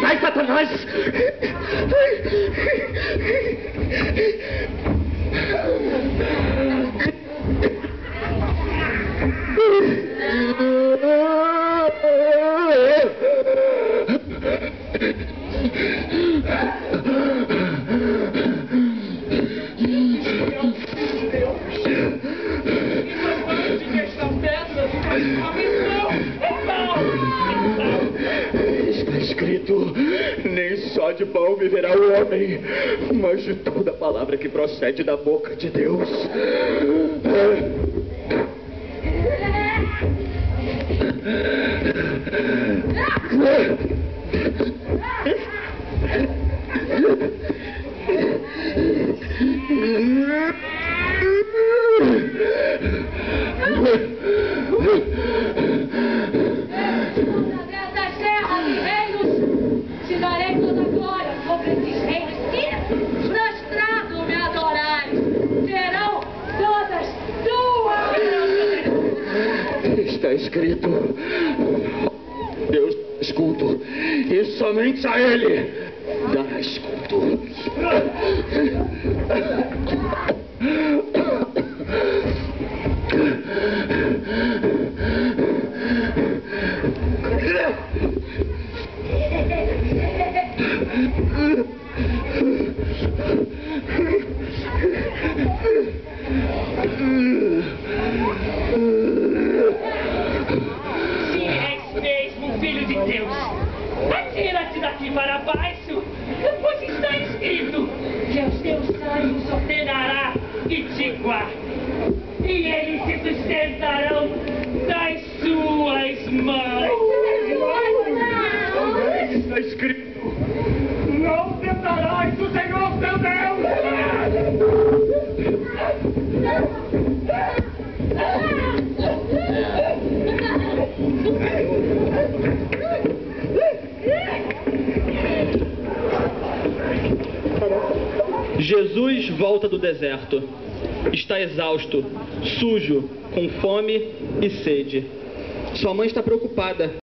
Ai, Satanás! Está escrito: nem só de pão viverá o homem, mas de toda palavra que procede da boca de Deus. Está escrito: Deus dará culto, e somente a Ele darás culto. Atira-te daqui para baixo, pois está escrito que os teus anjos ordenará e te guardem, e eles se sustentarão das suas mãos. Está escrito: não tentarás o Senhor teu Deus. Jesus volta do deserto. Está exausto, sujo, com fome e sede. Sua mãe está preocupada